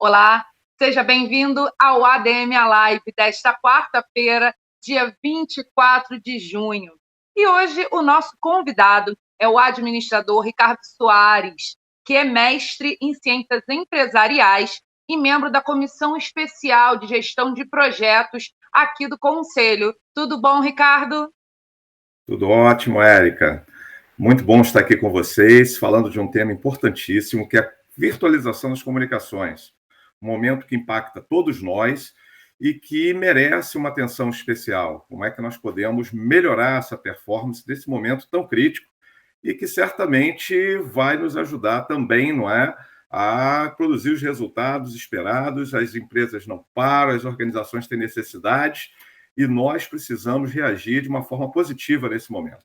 Olá, seja bem-vindo ao ADM Live desta quarta-feira, dia 24 de junho. E hoje o nosso convidado é o administrador Ricardo Soares, que é mestre em ciências empresariais e membro da Comissão Especial de Gestão de Projetos aqui do Conselho. Tudo bom, Ricardo? Tudo ótimo, Érica. Muito bom estar aqui com vocês, falando de um tema importantíssimo, que é a virtualização das comunicações. Um momento que impacta todos nós e que merece uma atenção especial. Como é que nós podemos melhorar essa performance nesse momento tão crítico e que certamente vai nos ajudar também, não é, a produzir os resultados esperados. As empresas não param, as organizações têm necessidades e nós precisamos reagir de uma forma positiva nesse momento.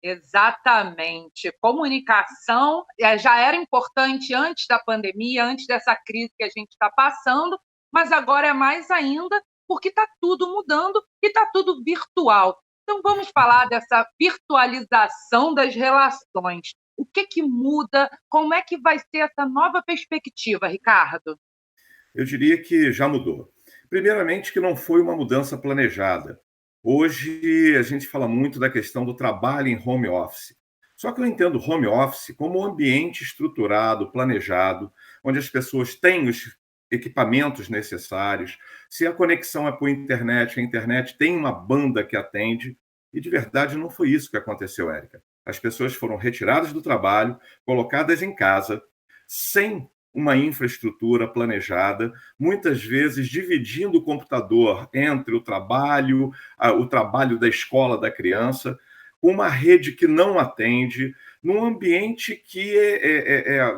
Exatamente. Comunicação já era importante antes da pandemia, antes dessa crise que a gente está passando, mas agora é mais ainda, porque está tudo mudando e está tudo virtual. Então, vamos falar dessa virtualização das relações. O que muda? Como é que vai ser essa nova perspectiva, Ricardo? Eu diria que já mudou. Primeiramente, que não foi uma mudança planejada. Hoje, a gente fala muito da questão do trabalho em home office. Só que eu entendo home office como um ambiente estruturado, planejado, onde as pessoas têm os equipamentos necessários. Se a conexão é por internet, a internet tem uma banda que atende. E de verdade não foi isso que aconteceu, Érica. As pessoas foram retiradas do trabalho, colocadas em casa, sem uma infraestrutura planejada, muitas vezes dividindo o computador entre o trabalho da escola da criança, com uma rede que não atende, num ambiente que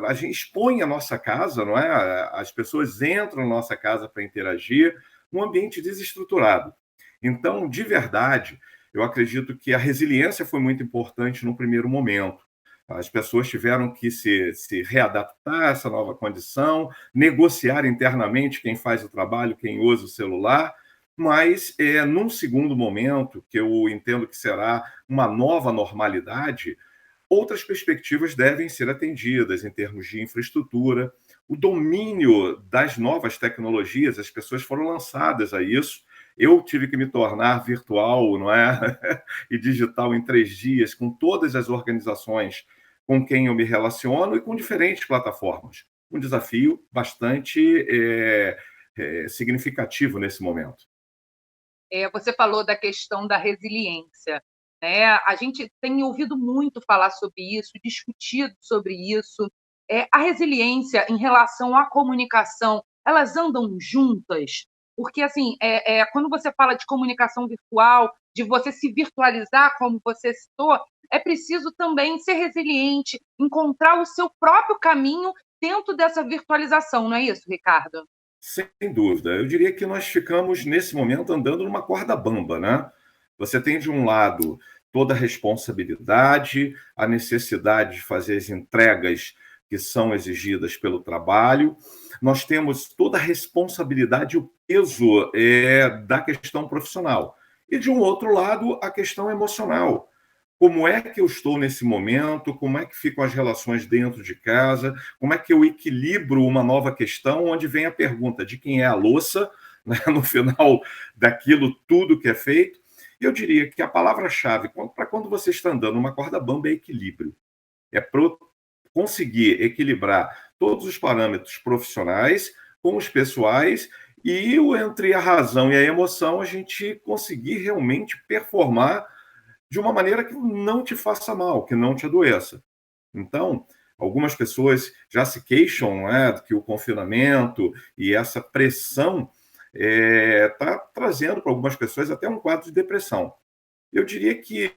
a gente expõe a nossa casa, não é? As pessoas entram na nossa casa para interagir, num ambiente desestruturado. Então, de verdade, eu acredito que a resiliência foi muito importante no primeiro momento. As pessoas tiveram que se readaptar a essa nova condição, negociar internamente quem faz o trabalho, quem usa o celular, mas, num segundo momento, que eu entendo que será uma nova normalidade, outras perspectivas devem ser atendidas em termos de infraestrutura, o domínio das novas tecnologias, as pessoas foram lançadas a isso. Eu tive que me tornar virtual, não é? E digital em 3 dias, com todas as organizações com quem eu me relaciono e com diferentes plataformas. Um desafio bastante significativo nesse momento. Você falou da questão da resiliência, né? A gente tem ouvido muito falar sobre isso, discutido sobre isso. A resiliência em relação à comunicação, elas andam juntas? Porque, assim, quando você fala de comunicação virtual, de você se virtualizar, como você citou, é preciso também ser resiliente, encontrar o seu próprio caminho dentro dessa virtualização, não é isso, Ricardo? Sem dúvida. Eu diria que nós ficamos, nesse momento, andando numa corda bamba, né? Você tem, de um lado, toda a responsabilidade, a necessidade de fazer as entregas que são exigidas pelo trabalho. Nós temos toda a responsabilidade e o peso da questão profissional. E, de um outro lado, a questão emocional. Como é que eu estou nesse momento? Como é que ficam as relações dentro de casa? Como é que eu equilibro uma nova questão onde vem a pergunta de quem é a louça, né, no final daquilo tudo que é feito? Eu diria que a palavra-chave para quando você está andando numa corda bamba é equilíbrio. É conseguir equilibrar todos os parâmetros profissionais com os pessoais e entre a razão e a emoção a gente conseguir realmente performar de uma maneira que não te faça mal, que não te adoeça. Então, algumas pessoas já se queixam, não é, que o confinamento e essa pressão está trazendo para algumas pessoas até um quadro de depressão. Eu diria que,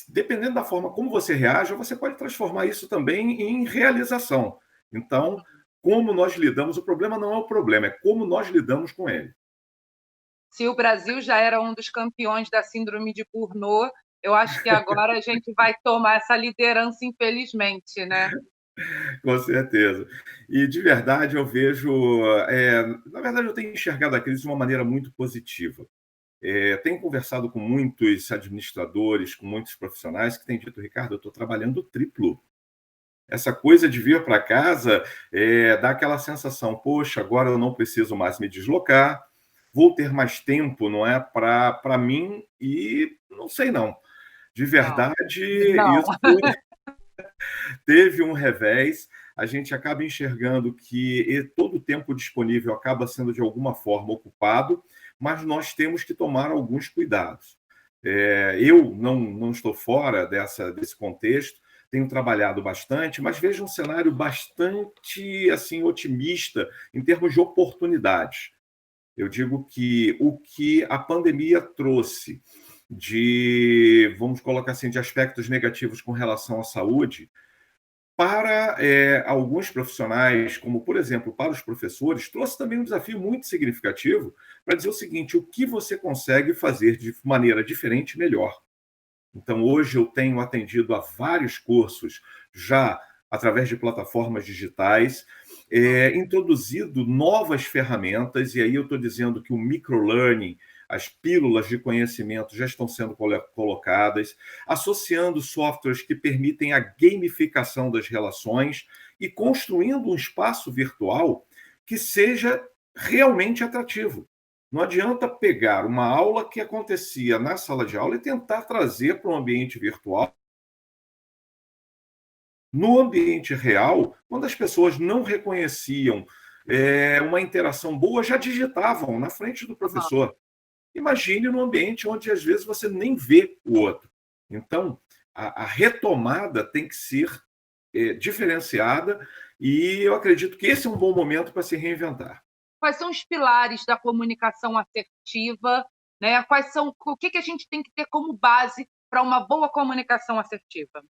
dependendo da forma como você reage, você pode transformar isso também em realização. Então, como nós lidamos, o problema não é o problema, é como nós lidamos com ele. Se o Brasil já era um dos campeões da síndrome de Burnout, eu acho que agora a gente vai tomar essa liderança, infelizmente, né? Com certeza. E, de verdade, eu vejo. Na verdade, eu tenho enxergado a crise de uma maneira muito positiva. Tenho conversado com muitos administradores, com muitos profissionais que têm dito, Ricardo, eu estou trabalhando triplo. Essa coisa de vir para casa dá aquela sensação, poxa, agora eu não preciso mais me deslocar, vou ter mais tempo, não é, para mim e não sei não. De Não, verdade, não. isso teve um revés. A gente acaba enxergando que todo o tempo disponível acaba sendo de alguma forma ocupado, mas nós temos que tomar alguns cuidados. Eu não estou fora desse contexto, tenho trabalhado bastante, mas vejo um cenário bastante assim otimista em termos de oportunidades. Eu digo que o que a pandemia trouxe vamos colocar assim, de aspectos negativos com relação à saúde, para alguns profissionais, como por exemplo para os professores, trouxe também um desafio muito significativo para dizer o seguinte: o que você consegue fazer de maneira diferente melhor? Então, hoje eu tenho atendido a vários cursos já através de plataformas digitais, introduzido novas ferramentas, e aí eu estou dizendo que o microlearning, as pílulas de conhecimento já estão sendo colocadas, associando softwares que permitem a gamificação das relações e construindo um espaço virtual que seja realmente atrativo. Não adianta pegar uma aula que acontecia na sala de aula e tentar trazer para o ambiente virtual. No ambiente real, quando as pessoas não reconheciam uma interação boa, já digitavam na frente do Aham. professor. Imagine num ambiente onde às vezes você nem vê o outro. Então, a retomada tem que ser diferenciada e eu acredito que esse é um bom momento para se reinventar. Quais são os pilares da comunicação assertiva, né? O que a gente tem que ter como base para uma boa comunicação assertiva?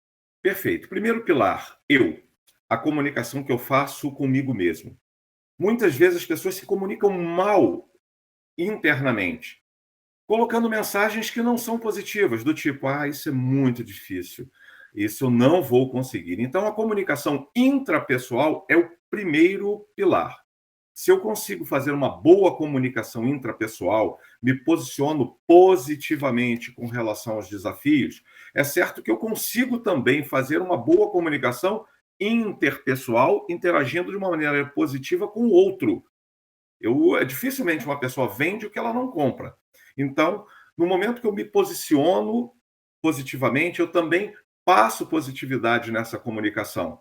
Perfeito. Primeiro pilar, eu. A comunicação que eu faço comigo mesmo. Muitas vezes as pessoas se comunicam mal internamente, colocando mensagens que não são positivas, do tipo, isso é muito difícil, isso eu não vou conseguir. Então, a comunicação intrapessoal é o primeiro pilar. Se eu consigo fazer uma boa comunicação intrapessoal, me posiciono positivamente com relação aos desafios, é certo que eu consigo também fazer uma boa comunicação interpessoal, interagindo de uma maneira positiva com o outro. Dificilmente uma pessoa vende o que ela não compra. Então, no momento que eu me posiciono positivamente, eu também passo positividade nessa comunicação.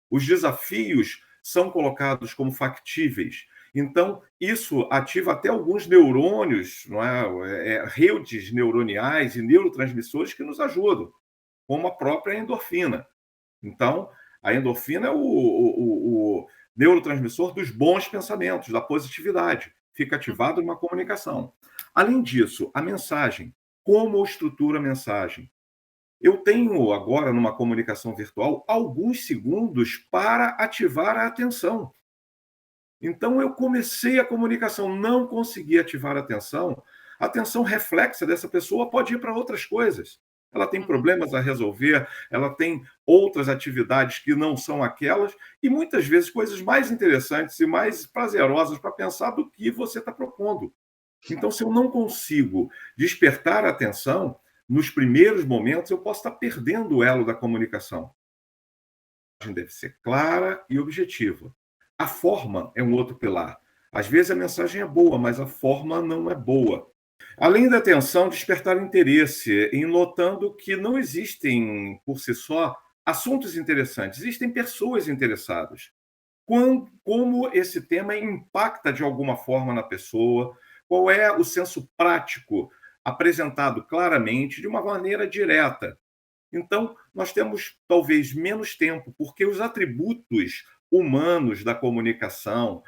Os desafios são colocados como factíveis. Então, isso ativa até alguns neurônios, não é? Redes neuroniais e neurotransmissores que nos ajudam, como a própria endorfina. Então, a endorfina é o neurotransmissor dos bons pensamentos, da positividade. Fica ativado numa comunicação. Além disso, a mensagem. Como eu estruturo a mensagem? Eu tenho agora, numa comunicação virtual, alguns segundos para ativar a atenção. Então, eu comecei a comunicação, não consegui ativar a atenção reflexa dessa pessoa pode ir para outras coisas. Ela tem Uhum. problemas a resolver, ela tem outras atividades que não são aquelas, e muitas vezes coisas mais interessantes e mais prazerosas para pensar do que você está propondo. Então, se eu não consigo despertar a atenção, nos primeiros momentos, eu posso estar perdendo o elo da comunicação. A mensagem deve ser clara e objetiva. A forma é um outro pilar. Às vezes a mensagem é boa, mas a forma não é boa. Além da atenção, despertar interesse em notando que não existem, por si só, assuntos interessantes, existem pessoas interessadas. Como esse tema impacta de alguma forma na pessoa, qual é o senso prático apresentado claramente, de uma maneira direta. Então, nós temos talvez menos tempo, porque os atributos humanos da comunicação,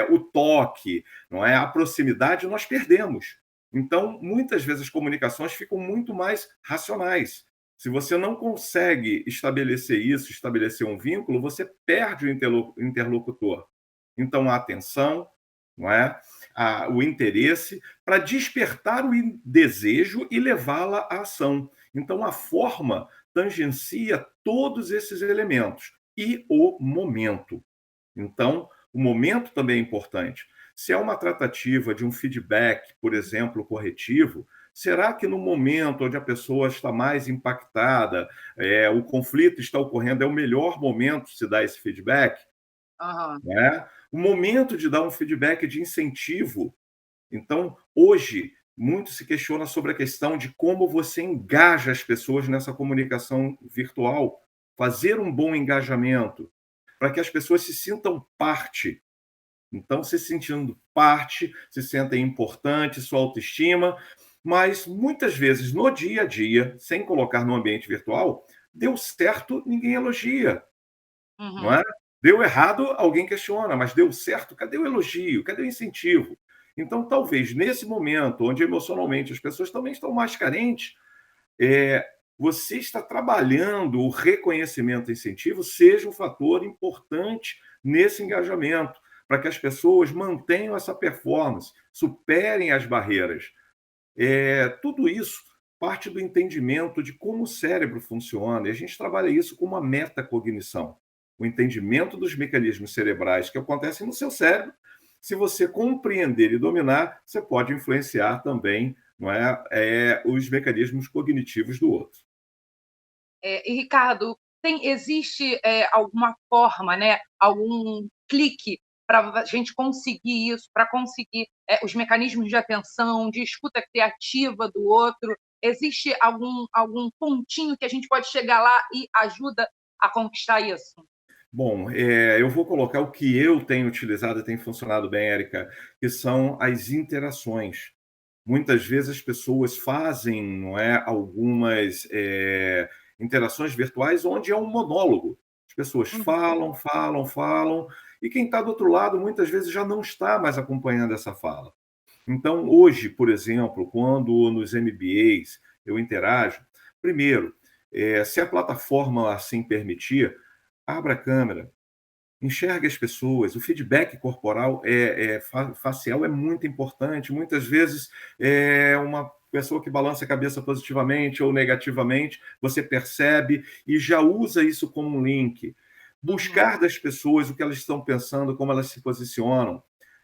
o toque, não é, a proximidade, nós perdemos. Então, muitas vezes as comunicações ficam muito mais racionais. Se você não consegue estabelecer isso, estabelecer um vínculo, você perde o interlocutor. Então, a atenção, não é? O interesse, para despertar o desejo e levá-la à ação. Então, a forma tangencia todos esses elementos. E o momento. Então, o momento também é importante. Se é uma tratativa de um feedback, por exemplo, corretivo, Será que no momento onde a pessoa está mais impactada, o conflito está ocorrendo, é o melhor momento de se dar esse feedback? Aham. Né? O momento de dar um feedback de incentivo. Então, hoje, muito se questiona sobre a questão de como você engaja as pessoas nessa comunicação virtual, fazer um bom engajamento, para que as pessoas se sintam parte. Então, se sentindo parte, se sentem importantes, sua autoestima, mas muitas vezes no dia a dia, sem colocar no ambiente virtual, deu certo, ninguém elogia, não Uhum. é? Deu errado, alguém questiona, mas deu certo, cadê o elogio? Cadê o incentivo? Então, talvez nesse momento, onde emocionalmente as pessoas também estão mais carentes, é, você está trabalhando o reconhecimento e incentivo seja um fator importante nesse engajamento, para que as pessoas mantenham essa performance, superem as barreiras. Tudo isso parte do entendimento de como o cérebro funciona, e a gente trabalha isso com uma metacognição, o entendimento dos mecanismos cerebrais que acontecem no seu cérebro. Se você compreender e dominar, você pode influenciar também, não é, os mecanismos cognitivos do outro. E Ricardo, existe alguma forma, né, algum clique para a gente conseguir isso, para conseguir os mecanismos de atenção, de escuta criativa do outro? Existe algum pontinho que a gente pode chegar lá e ajuda a conquistar isso? Bom, eu vou colocar o que eu tenho utilizado e tem funcionado bem, Érica, que são as interações. Muitas vezes as pessoas fazem, não é, algumas interações virtuais onde é um monólogo. As pessoas Uhum, falam, falam, falam, e quem está do outro lado muitas vezes já não está mais acompanhando essa fala. Então, hoje, por exemplo, quando nos MBAs eu interajo, primeiro, se a plataforma assim permitir, abra a câmera, enxergue as pessoas, o feedback corporal facial é muito importante. Muitas vezes, uma pessoa que balança a cabeça positivamente ou negativamente, você percebe e já usa isso como um link. uhum. Buscar das pessoas o que elas estão pensando, como elas se posicionam.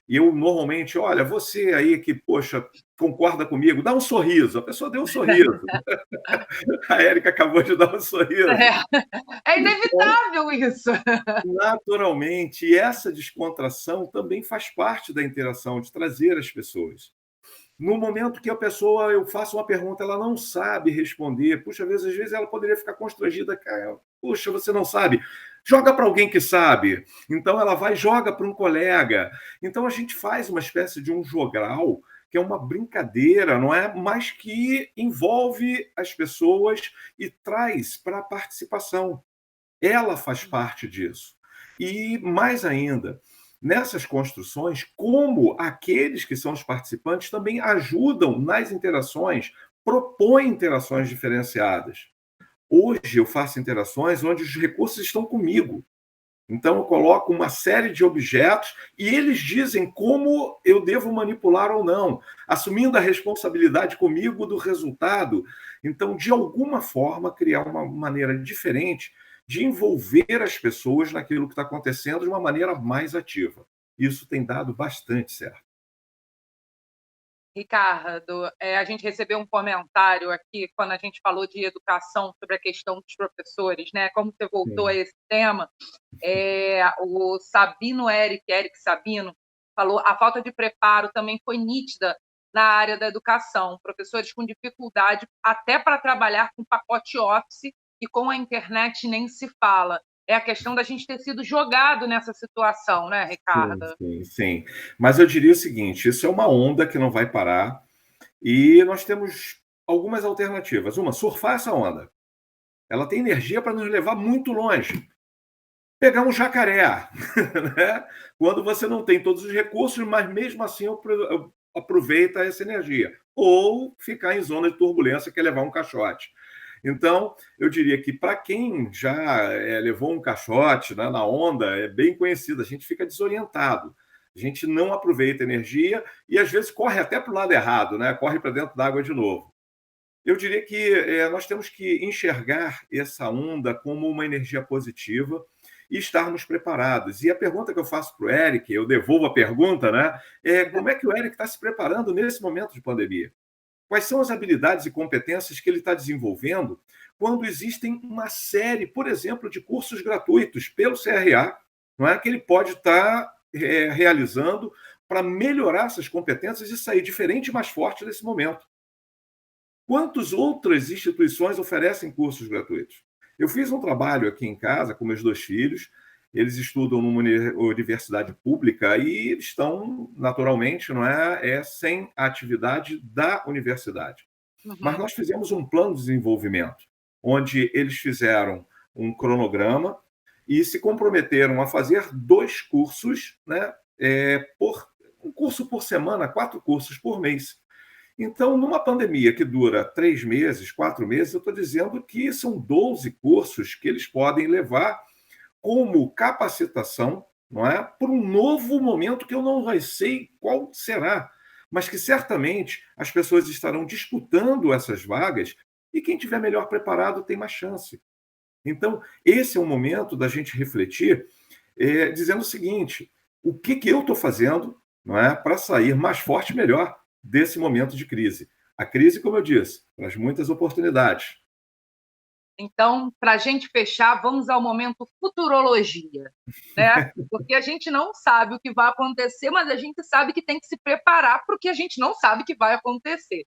E eu normalmente, olha, você aí que, poxa, concorda comigo, dá um sorriso. A pessoa deu um sorriso. A Érica acabou de dar um sorriso. É Então, inevitável isso. naturalmente, e essa descontração também faz parte da interação, de trazer as pessoas. No momento que a pessoa, eu faço uma pergunta, ela não sabe responder, puxa, às vezes ela poderia ficar constrangida, cara, puxa, você não sabe, joga para alguém que sabe. Então ela vai e joga para um colega. Então a gente faz uma espécie de um jogral, que é uma brincadeira, não é? Mas que envolve as pessoas e traz para a participação. Ela faz parte disso. E mais ainda, nessas construções, como aqueles que são os participantes também ajudam nas interações, propõem interações diferenciadas. Hoje eu faço interações onde os recursos estão comigo. Então eu coloco uma série de objetos e eles dizem como eu devo manipular ou não, assumindo a responsabilidade comigo do resultado. Então, de alguma forma, criar uma maneira diferente de envolver as pessoas naquilo que está acontecendo de uma maneira mais ativa. Isso tem dado bastante certo. Ricardo, a gente recebeu um comentário aqui quando a gente falou de educação sobre a questão dos professores, né? Como você voltou a Sim. esse tema, o Sabino Eric Sabino, falou: a falta de preparo também foi nítida na área da educação. Professores com dificuldade até para trabalhar com pacote Office e com a internet nem se fala. É a questão da gente ter sido jogado nessa situação, né, Sim, Ricardo? sim, sim. Mas eu diria o seguinte: isso é uma onda que não vai parar e nós temos algumas alternativas. Uma, surfar essa onda. Ela tem energia para nos levar muito longe. Pegar um jacaré, né? Quando você não tem todos os recursos, mas mesmo assim aproveita essa energia. Ou ficar em zona de turbulência, que é levar um caixote. Então, eu diria que para quem já levou um caixote, né, na onda, é bem conhecido, a gente fica desorientado. A gente não aproveita a energia e às vezes corre até para o lado errado, né? Corre para dentro d'água de novo. Eu diria que nós temos que enxergar essa onda como uma energia positiva e estarmos preparados. E a pergunta que eu faço para o Eric, eu devolvo a pergunta, né? Como é que o Eric está se preparando nesse momento de pandemia? Quais são as habilidades e competências que ele está desenvolvendo quando existem uma série, por exemplo, de cursos gratuitos pelo CRA, não é, que ele pode estar realizando para melhorar essas competências e sair diferente e mais forte nesse momento. Quantas outras instituições oferecem cursos gratuitos? Eu fiz um trabalho aqui em casa com meus 2 filhos, eles estudam numa universidade pública e estão, naturalmente, não é sem a atividade da universidade. Mas Uhum. nós fizemos um plano de desenvolvimento, onde eles fizeram um cronograma e se comprometeram a fazer 2 cursos, né, um curso por semana, 4 cursos por mês. Então, numa pandemia que dura 3 meses, 4 meses, eu estou dizendo que são 12 cursos que eles podem levar como capacitação, não é? Por um novo momento que eu não sei qual será, mas que certamente as pessoas estarão disputando essas vagas e quem tiver melhor preparado tem mais chance. Então, esse é o momento da gente refletir, dizendo o seguinte: o que eu estou fazendo, não é, para sair mais forte e melhor desse momento de crise? A crise, como eu disse, traz muitas oportunidades. Então, para a gente fechar, vamos ao momento futurologia, né? Porque a gente não sabe o que vai acontecer, mas a gente sabe que tem que se preparar para o que a gente não sabe que vai acontecer.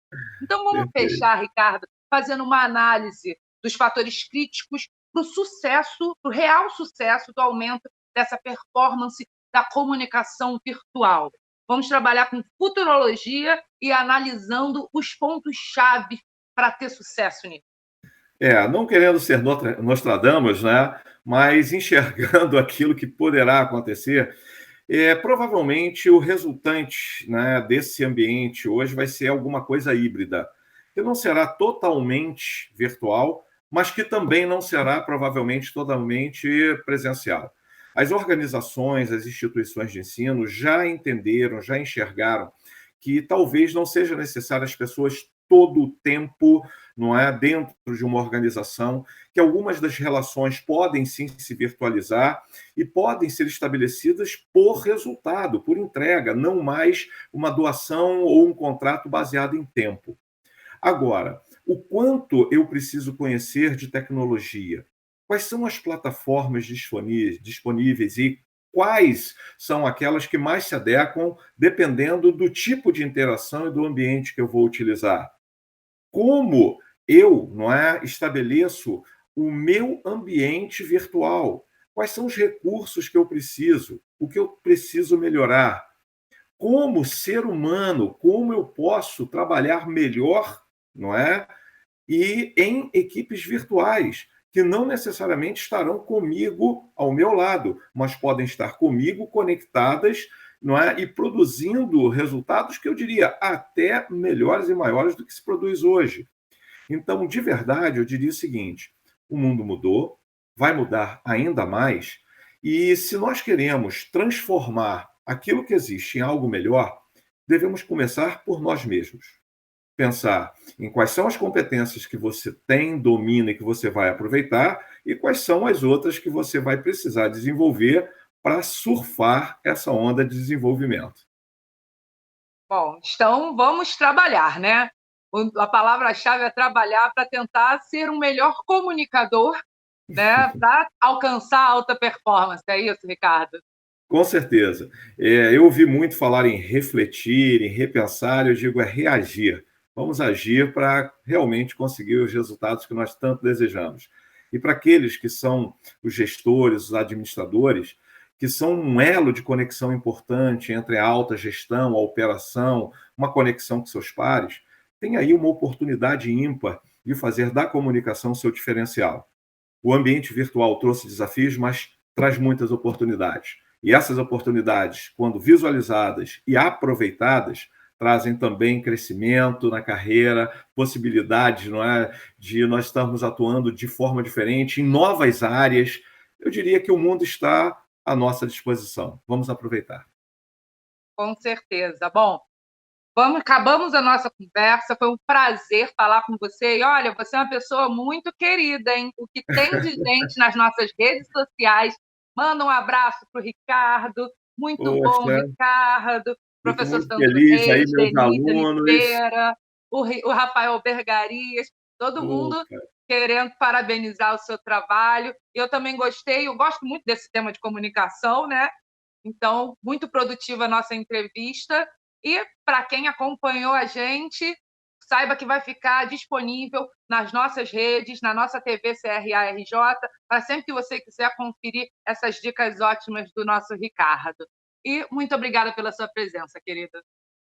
Então, vamos Perfeito. fechar, Ricardo, fazendo uma análise dos fatores críticos para o sucesso, para o real sucesso do aumento dessa performance da comunicação virtual. Vamos trabalhar com futurologia e analisando os pontos-chave para ter sucesso nisso. Não querendo ser Nostradamus, né, mas enxergando aquilo que poderá acontecer, provavelmente o resultante, né, desse ambiente hoje vai ser alguma coisa híbrida, que não será totalmente virtual, mas que também não será provavelmente totalmente presencial. As organizações, as instituições de ensino já entenderam, já enxergaram que talvez não seja necessário as pessoas todo o tempo, não é, dentro de uma organização, que algumas das relações podem sim se virtualizar e podem ser estabelecidas por resultado, por entrega, não mais uma doação ou um contrato baseado em tempo. Agora, o quanto eu preciso conhecer de tecnologia? Quais são as plataformas disponíveis e quais são aquelas que mais se adequam dependendo do tipo de interação e do ambiente que eu vou utilizar? Como eu, não é, estabeleço o meu ambiente virtual? Quais são os recursos que eu preciso? O que eu preciso melhorar? Como ser humano, como eu posso trabalhar melhor, não é? E em equipes virtuais, que não necessariamente estarão comigo ao meu lado, mas podem estar comigo conectadas, não é? E produzindo resultados que eu diria até melhores e maiores do que se produz hoje. Então, de verdade, eu diria o seguinte: o mundo mudou, vai mudar ainda mais, e se nós queremos transformar aquilo que existe em algo melhor, devemos começar por nós mesmos. Pensar em quais são as competências que você tem, domina e que você vai aproveitar, e quais são as outras que você vai precisar desenvolver para surfar essa onda de desenvolvimento. Bom, então vamos trabalhar, né? A palavra-chave é trabalhar para tentar ser um melhor comunicador, né? Para alcançar a alta performance. É isso, Ricardo? Com certeza. Eu ouvi muito falar em refletir, em repensar, eu digo é reagir. Vamos agir para realmente conseguir os resultados que nós tanto desejamos. E para aqueles que são os gestores, os administradores, que são um elo de conexão importante entre a alta gestão, a operação, uma conexão com seus pares, tem aí uma oportunidade ímpar de fazer da comunicação seu diferencial. O ambiente virtual trouxe desafios, mas traz muitas oportunidades. E essas oportunidades, quando visualizadas e aproveitadas, trazem também crescimento na carreira, possibilidades, não é, de nós estarmos atuando de forma diferente em novas áreas. Eu diria que o mundo está à nossa disposição. Vamos aproveitar. Com certeza. Bom, acabamos a nossa conversa. Foi um prazer falar com você. E olha, você é uma pessoa muito querida, hein? O que tem de gente nas nossas redes sociais. Manda um abraço para o Ricardo. Muito bom, Poxa, Ricardo. fico Professor muito Sandro feliz aí, Reis, meus Denise alunos. Oliveira. o Rafael Bergarias, todo mundo Opa. querendo parabenizar o seu trabalho. Eu também gostei, eu gosto muito desse tema de comunicação, né? Então, muito produtiva a nossa entrevista. E para quem acompanhou a gente, saiba que vai ficar disponível nas nossas redes, na nossa TV CRARJ, para sempre que você quiser conferir essas dicas ótimas do nosso Ricardo. E muito obrigada pela sua presença, querida.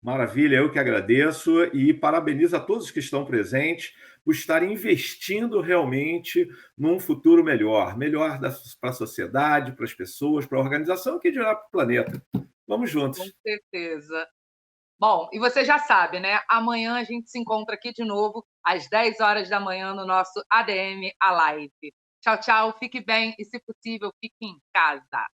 Maravilha, eu que agradeço e parabenizo a todos que estão presentes por estarem investindo realmente num futuro melhor, melhor para a sociedade, para as pessoas, para a organização, que dirá para o planeta. Vamos Com juntos. certeza. Bom, e você já sabe, né? Amanhã a gente se encontra aqui de novo, às 10 horas da manhã, no nosso ADM A Live. Tchau, tchau, fique bem e, se possível, fique em casa.